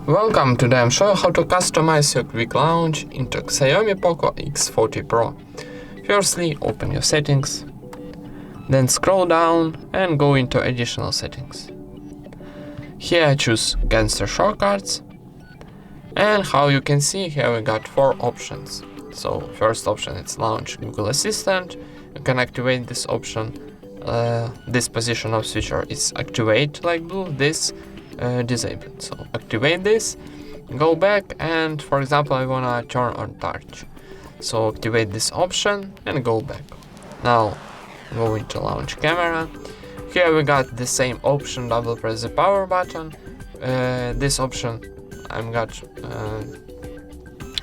Welcome, today I'm showing how to customize your quick launch into Xiaomi Poco X4 Pro. Firstly, open your settings, then scroll down and go into additional settings. Here I choose cancel shortcuts, and how you can see here we got 4 options. So first option is launch Google Assistant. You can activate this option. This position of switcher is activate like blue, this disabled. So activate this, go back, and for example I wanna turn on touch. So activate this option and go back. Now go into launch camera. Here we got the same option, double press the power button. This option I'm got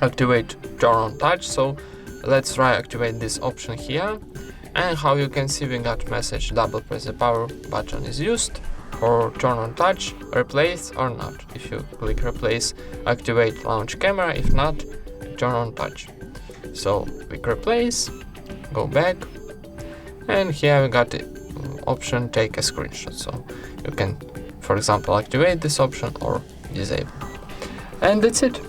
activate turn on touch, so let's try activate this option here. And how you can see we got message double press the power button is used, or turn on touch, replace or not. If you click replace, activate launch camera, if not, turn on touch. So click replace, go back, and here we got the option take a screenshot. So you can, for example, activate this option or disable. And that's it.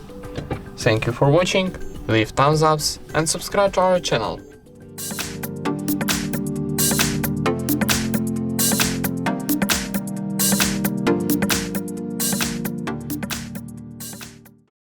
Thank you for watching, leave thumbs ups and subscribe to our channel.